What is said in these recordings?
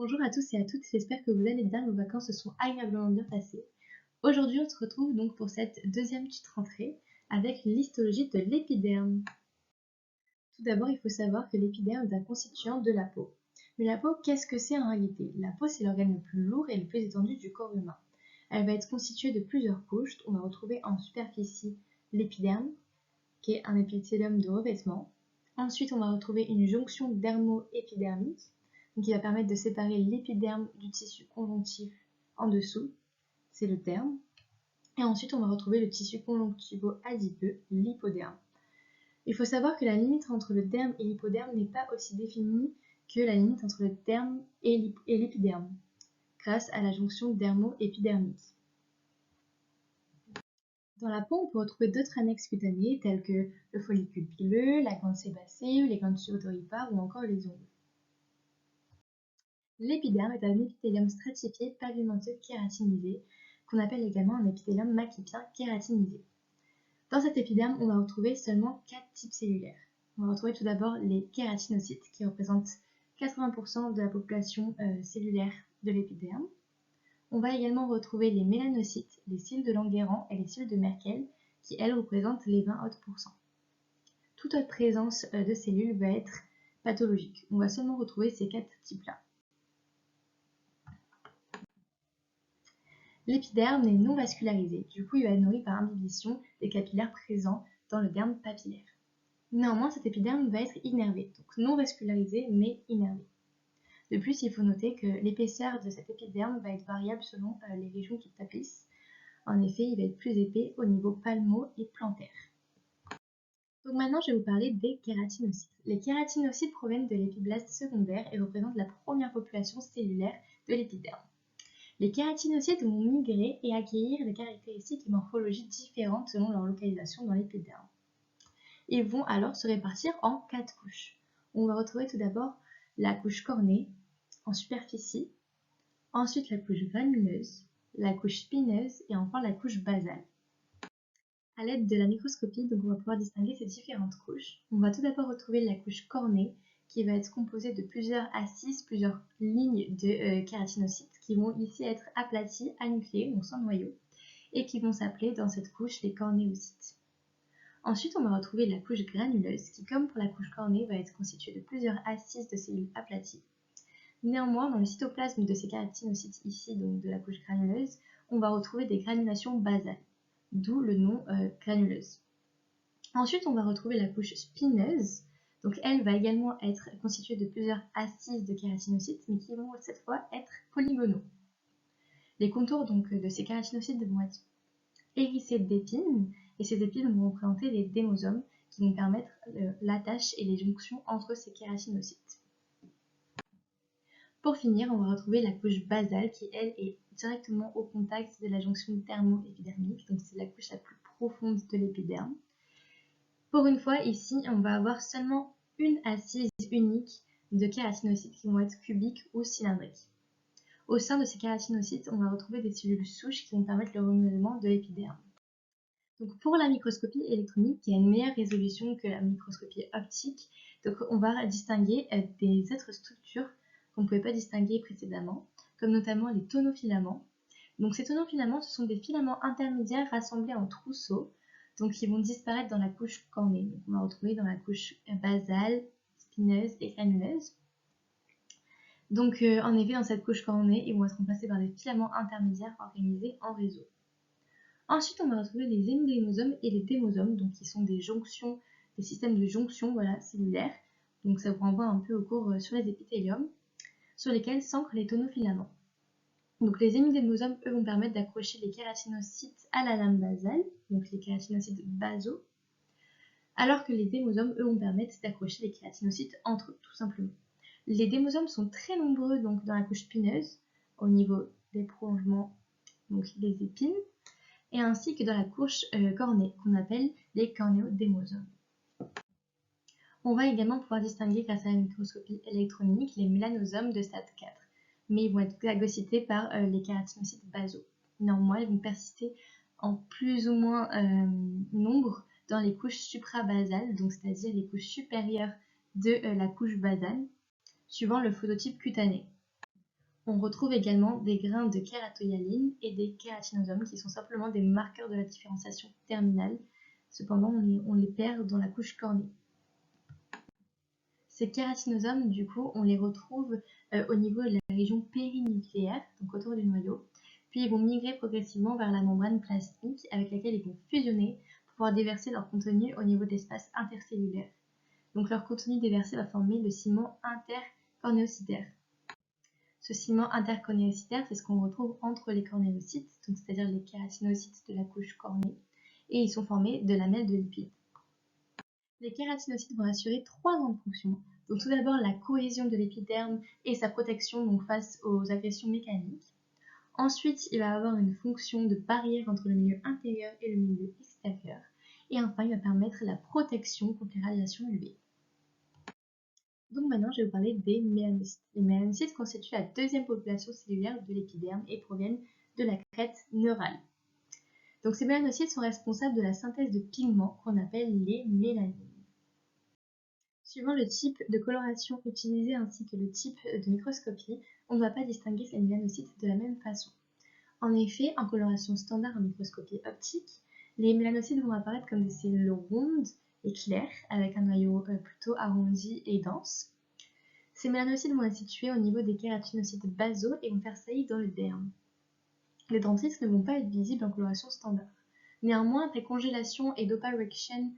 Bonjour à tous et à toutes, j'espère que vous allez bien, vos vacances se sont agréablement bien passées. Aujourd'hui, on se retrouve donc pour cette deuxième petite rentrée avec l'histologie de l'épiderme. Tout d'abord, il faut savoir que l'épiderme est un constituant de la peau. Mais la peau, qu'est-ce que c'est en réalité? La peau, c'est l'organe le plus lourd et le plus étendu du corps humain. Elle va être constituée de plusieurs couches. On va retrouver en superficie l'épiderme, qui est un épithélium de revêtement. Ensuite, on va retrouver une jonction dermo-épidermique, qui va permettre de séparer l'épiderme du tissu conjonctif en dessous, c'est le terme. Et ensuite, on va retrouver le tissu conjonctivo-adipeux, l'hypoderme. Il faut savoir que la limite entre le derme et l'hypoderme n'est pas aussi définie que la limite entre le derme et l'épiderme, grâce à la jonction dermo-épidermique. Dans la peau, on peut retrouver d'autres annexes cutanées telles que le follicule pileux, la glande sébacée, les glandes sudorípares ou encore les ongles. L'épiderme est un épithélium stratifié pavimenteux kératinisé, qu'on appelle également un épithélium makipien kératinisé. Dans cet épiderme, on va retrouver seulement 4 types cellulaires. On va retrouver tout d'abord les kératinocytes, qui représentent 80% de la population cellulaire de l'épiderme. On va également retrouver les mélanocytes, les cils de Langerhans et les cils de Merkel, qui elles représentent les 20 autres pourcents. Toute autre présence de cellules va être pathologique. On va seulement retrouver ces 4 types-là. L'épiderme est non vascularisé, du coup il va être nourri par imbibition des capillaires présents dans le derme papillaire. Néanmoins, cet épiderme va être innervé, donc non vascularisé mais innervé. De plus, il faut noter que l'épaisseur de cet épiderme va être variable selon les régions qui tapissent. En effet, il va être plus épais au niveau palmo et plantaire. Donc maintenant, je vais vous parler des kératinocytes. Les kératinocytes proviennent de l'épiblaste secondaire et représentent la première population cellulaire de l'épiderme. Les kératinocytes vont migrer et acquérir des caractéristiques et morphologies différentes selon leur localisation dans l'épiderme. Ils vont alors se répartir en 4 couches. On va retrouver tout d'abord la couche cornée en superficie, ensuite la couche granuleuse, la couche spineuse et enfin la couche basale. À l'aide de la microscopie, donc on va pouvoir distinguer ces différentes couches. On va tout d'abord retrouver la couche cornée qui va être composée de plusieurs assises, plusieurs lignes de kératinocytes qui vont ici être aplaties, anucléées, donc sans noyau, et qui vont s'appeler dans cette couche les cornéocytes. Ensuite, on va retrouver la couche granuleuse qui, comme pour la couche cornée, va être constituée de plusieurs assises de cellules aplaties. Néanmoins, dans le cytoplasme de ces kératinocytes ici, donc de la couche granuleuse, on va retrouver des granulations basales, d'où le nom granuleuse. Ensuite, on va retrouver la couche spineuse. Donc, elle va également être constituée de plusieurs assises de kératinocytes, mais qui vont cette fois être polygonaux. Les contours donc de ces kératinocytes vont être hérissés d'épines, et ces épines vont représenter les démosomes qui vont permettre l'attache et les jonctions entre ces kératinocytes. Pour finir, on va retrouver la couche basale qui, elle, est directement au contact de la jonction thermo-épidermique, donc c'est la couche la plus profonde de l'épiderme. Pour une fois, ici, on va avoir seulement une assise unique de kératinocytes qui vont être cubiques ou cylindriques. Au sein de ces kératinocytes, on va retrouver des cellules souches qui vont permettre le renouvellement de l'épiderme. Donc pour la microscopie électronique, qui a une meilleure résolution que la microscopie optique, donc on va distinguer des autres structures qu'on ne pouvait pas distinguer précédemment, comme notamment les tonofilaments. Donc ces tonofilaments, ce sont des filaments intermédiaires rassemblés en trousseaux, donc qui vont disparaître dans la couche cornée. Donc on va retrouver dans la couche basale, spineuse et granuleuse. Donc en effet, dans cette couche cornée, ils vont être remplacés par des filaments intermédiaires organisés en réseau. Ensuite, on va retrouver les hémodémosomes et les démosomes, donc qui sont des jonctions, des systèmes de jonction cellulaires. Donc ça vous renvoie un peu au cours sur les épithéliums, sur lesquels s'ancrent les tonofilaments. Donc les hémidémosomes, eux, vont permettre d'accrocher les kératinocytes à la lame basale, donc les kératinocytes basaux, alors que les démosomes, eux, vont permettre d'accrocher les kératinocytes entre eux, tout simplement. Les démosomes sont très nombreux donc, dans la couche spineuse, au niveau des prolongements, donc les épines, et ainsi que dans la couche cornée, qu'on appelle les cornéodémosomes. On va également pouvoir distinguer grâce à la microscopie électronique les mélanosomes de stade 4, mais ils vont être phagocytés par les kératinocytes basaux. Néanmoins, ils vont persister en plus ou moins nombre dans les couches suprabasales, donc c'est-à-dire les couches supérieures de la couche basale, suivant le phototype cutané. On retrouve également des grains de kératohyalines et des kératinosomes qui sont simplement des marqueurs de la différenciation terminale. Cependant, on les perd dans la couche cornée. Ces kératinosomes, du coup, on les retrouve au niveau de la région périnucléaire, donc autour du noyau, puis ils vont migrer progressivement vers la membrane plasmique avec laquelle ils vont fusionner pour pouvoir déverser leur contenu au niveau de l'espace intercellulaire. Donc leur contenu déversé va former le ciment intercornéocytaire. Ce ciment intercornéocytaire, c'est ce qu'on retrouve entre les cornéocytes, c'est-à-dire les kératinocytes de la couche cornée, et ils sont formés de lamelles de lipides. Les kératinocytes vont assurer 3 grandes fonctions. Donc tout d'abord la cohésion de l'épiderme et sa protection donc, face aux agressions mécaniques. Ensuite, il va avoir une fonction de barrière entre le milieu intérieur et le milieu extérieur. Et enfin, il va permettre la protection contre les radiations UV. Donc maintenant, je vais vous parler des mélanocytes. Les mélanocytes constituent la deuxième population cellulaire de l'épiderme et proviennent de la crête neurale. Donc ces mélanocytes sont responsables de la synthèse de pigments qu'on appelle les mélanines. Suivant le type de coloration utilisé ainsi que le type de microscopie, on ne va pas distinguer ces mélanocytes de la même façon. En effet, en coloration standard en microscopie optique, les mélanocytes vont apparaître comme des cellules rondes et claires, avec un noyau plutôt arrondi et dense. Ces mélanocytes vont être situés au niveau des kératinocytes basaux et vont faire saillie dans le derme. Les dendrites ne vont pas être visibles en coloration standard. Néanmoins, après congélation et doppler-reaction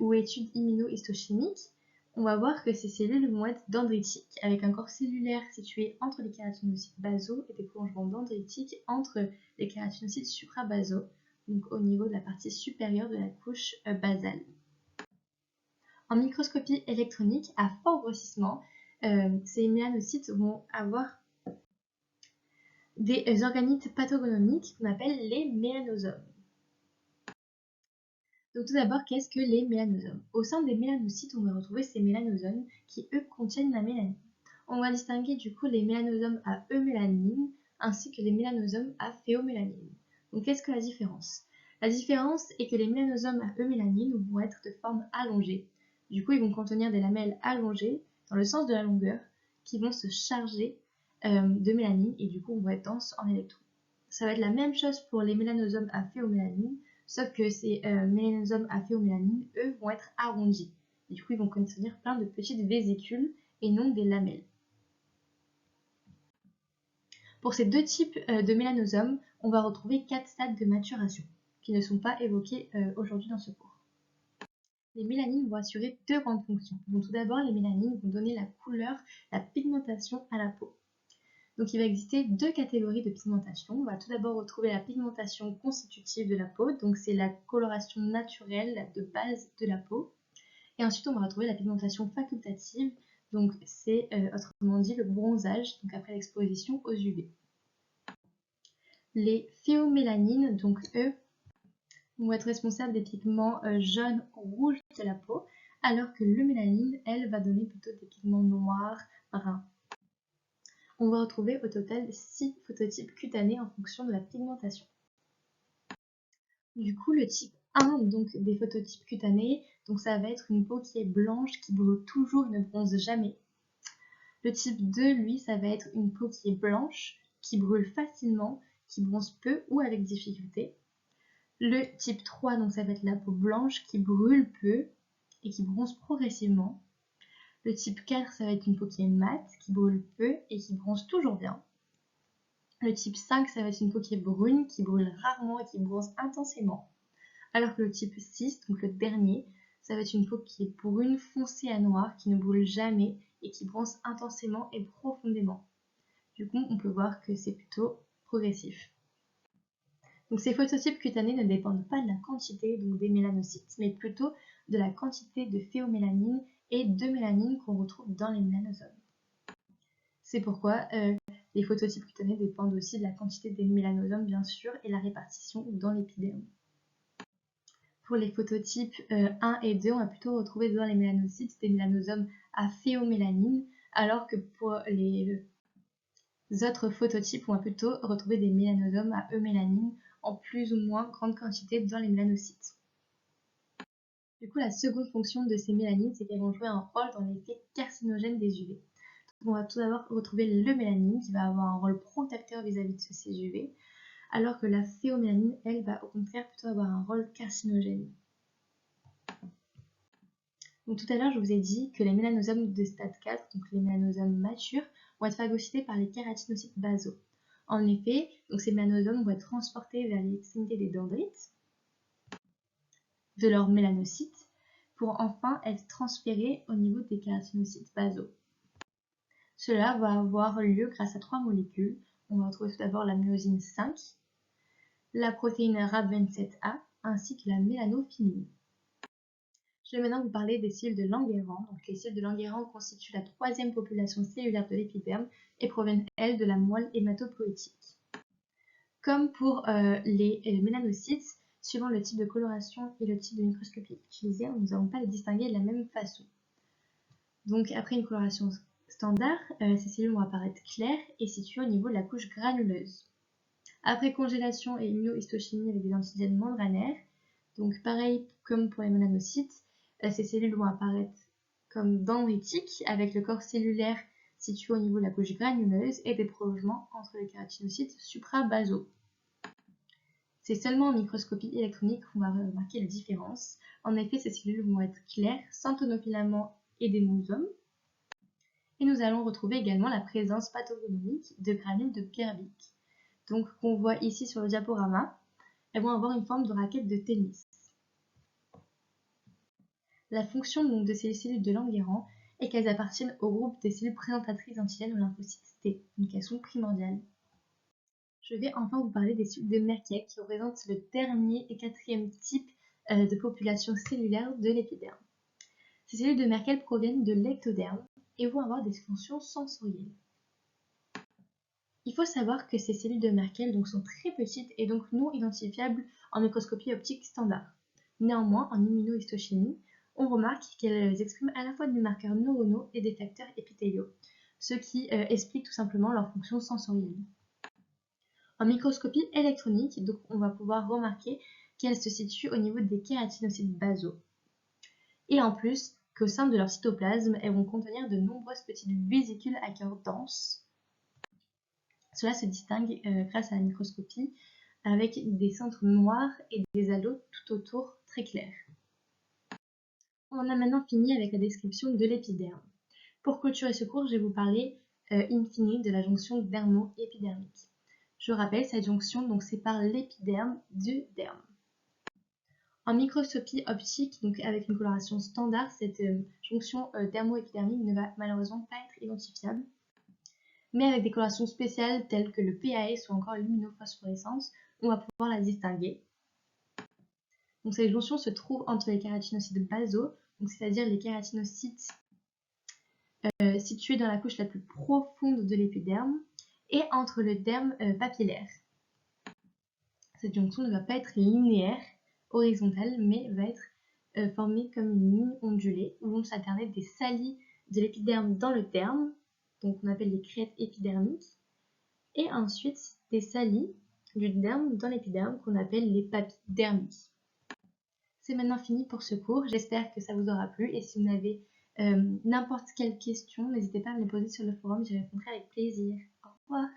ou études immunohistochimiques, on va voir que ces cellules vont être dendritiques, avec un corps cellulaire situé entre les kératinocytes basaux et des prolongements dendritiques entre les kératinocytes suprabasaux, donc au niveau de la partie supérieure de la couche basale. En microscopie électronique, à fort grossissement, ces mélanocytes vont avoir des organites pathogonomiques qu'on appelle les mélanosomes. Donc tout d'abord, qu'est-ce que les mélanosomes? Au sein des mélanocytes, on va retrouver ces mélanosomes qui, eux, contiennent la mélanine. On va distinguer du coup les mélanosomes à eumélanine ainsi que les mélanosomes à phéomélanine. Donc qu'est-ce que la différence? La différence est que les mélanosomes à eumélanine vont être de forme allongée. Du coup, ils vont contenir des lamelles allongées dans le sens de la longueur qui vont se charger de mélanine et du coup, vont être denses en électrons. Ça va être la même chose pour les mélanosomes à phéomélanine, sauf que ces mélanosomes à phéomélanine, eux, vont être arrondis. Et du coup, ils vont contenir plein de petites vésicules et non des lamelles. Pour ces deux types de mélanosomes, on va retrouver 4 stades de maturation, qui ne sont pas évoqués aujourd'hui dans ce cours. Les mélanines vont assurer 2 grandes fonctions. Donc, tout d'abord, les mélanines vont donner la couleur, la pigmentation à la peau. Donc il va exister 2 catégories de pigmentation. On va tout d'abord retrouver la pigmentation constitutive de la peau, donc c'est la coloration naturelle de base de la peau. Et ensuite on va retrouver la pigmentation facultative, donc c'est autrement dit le bronzage, donc après l'exposition aux UV. Les phéomélanines, donc eux, vont être responsables des pigments jaunes ou rouges de la peau, alors que l'eumélanine, elle, va donner plutôt des pigments noirs, bruns. On va retrouver au total 6 phototypes cutanés en fonction de la pigmentation. Du coup, le type 1 donc, des phototypes cutanés, donc ça va être une peau qui est blanche, qui brûle toujours et ne bronze jamais. Le type 2, lui, ça va être une peau qui est blanche, qui brûle facilement, qui bronze peu ou avec difficulté. Le type 3, donc ça va être la peau blanche qui brûle peu et qui bronze progressivement. Le type 4, ça va être une peau qui est mate, qui brûle peu et qui bronze toujours bien. Le type 5, ça va être une peau qui est brune, qui brûle rarement et qui bronze intensément. Alors que le type 6, donc le dernier, ça va être une peau qui est brune foncée à noire, qui ne brûle jamais et qui bronze intensément et profondément. Du coup, on peut voir que c'est plutôt progressif. Donc ces phototypes cutanés ne dépendent pas de la quantité donc des mélanocytes, mais plutôt de la quantité de phéomélanine et de mélanine qu'on retrouve dans les mélanosomes. C'est pourquoi les phototypes cutanés dépendent aussi de la quantité des mélanosomes, bien sûr, et la répartition dans l'épiderme. Pour les phototypes 1 et 2, on va plutôt retrouver dans les mélanocytes des mélanosomes à phéomélanine, alors que pour les autres phototypes, on va plutôt retrouver des mélanosomes à eumélanine en plus ou moins grande quantité dans les mélanocytes. Du coup, la seconde fonction de ces mélanines, c'est qu'elles vont jouer un rôle dans l'effet carcinogène des UV. On va tout d'abord retrouver le mélanine qui va avoir un rôle protecteur vis-à-vis de ce CGUV, alors que la phéomélanine, elle, va au contraire plutôt avoir un rôle carcinogène. Donc tout à l'heure, je vous ai dit que les mélanosomes de stade 4, donc les mélanosomes matures, vont être phagocytés par les kératinocytes basaux. En effet, donc ces mélanosomes vont être transportés vers l'extrémité des dendrites de leurs mélanocytes pour enfin être transférés au niveau des kératinocytes basaux. Cela va avoir lieu grâce à 3 molécules. On va retrouver tout d'abord la myosine 5, la protéine RAB27A ainsi que la mélanophinine. Je vais maintenant vous parler des cellules de Langerhans. Donc, les cellules de Langerhans constituent la troisième population cellulaire de l'épiderme et proviennent, elles, de la moelle hématopoïétique. Comme pour les mélanocytes, suivant le type de coloration et le type de microscopie utilisé, nous n'allons pas les distinguer de la même façon. Donc, après une coloration standard, ces cellules vont apparaître claires et situées au niveau de la couche granuleuse. Après congélation et immunohistochimie avec des antigènes membranaires, donc pareil comme pour les mélanocytes, ces cellules vont apparaître comme dendritiques avec le corps cellulaire situé au niveau de la couche granuleuse et des prolongements entre les kératinocytes suprabasaux. C'est seulement en microscopie électronique qu'on va remarquer la différence. En effet, ces cellules vont être claires, sans tonofilament et d'émosome. Et nous allons retrouver également la présence pathognomique de granules de Gerbic. Donc, qu'on voit ici sur le diaporama, elles vont avoir une forme de raquette de tennis. La fonction donc, de ces cellules de Langerhans est qu'elles appartiennent au groupe des cellules présentatrices d'antigènes aux lymphocytes T, donc elles sont primordiales. Je vais enfin vous parler des cellules de Merkel qui représentent le dernier et quatrième type de population cellulaire de l'épiderme. Ces cellules de Merkel proviennent de l'ectoderme et vont avoir des fonctions sensorielles. Il faut savoir que ces cellules de Merkel donc, sont très petites et donc non identifiables en microscopie optique standard. Néanmoins, en immunohistochimie, on remarque qu'elles expriment à la fois des marqueurs neuronaux et des facteurs épithéliaux, ce qui explique tout simplement leur fonction sensorielle. En microscopie électronique, donc, on va pouvoir remarquer qu'elles se situent au niveau des kératinocytes basaux. Et en plus, qu'au sein de leur cytoplasme, elles vont contenir de nombreuses petites vésicules à cœur dense. Cela se distingue grâce à la microscopie avec des centres noirs et des halos tout autour très clairs. On a maintenant fini avec la description de l'épiderme. Pour clôturer ce cours, je vais vous parler in fine de la jonction dermo-épidermique. Je rappelle, cette jonction donc, sépare l'épiderme du derme. En microscopie optique, donc avec une coloration standard, cette jonction dermo-épidermique ne va malheureusement pas être identifiable. Mais avec des colorations spéciales telles que le PAS ou encore l'immunophosphorescence, on va pouvoir la distinguer. Donc cette jonction se trouve entre les kératinocytes basaux, c'est-à-dire les kératinocytes situés dans la couche la plus profonde de l'épiderme, et entre le derme papillaire. Cette jonction ne va pas être linéaire, horizontale, mais va être formée comme une ligne ondulée où vont s'alterner des salies de l'épiderme dans le derme, donc on appelle les crêtes épidermiques, et ensuite des salies du derme dans l'épiderme qu'on appelle les papilles dermiques. C'est maintenant fini pour ce cours, j'espère que ça vous aura plu et si vous avez n'importe quelle question, n'hésitez pas à me les poser sur le forum, j'y répondrai avec plaisir. Au revoir.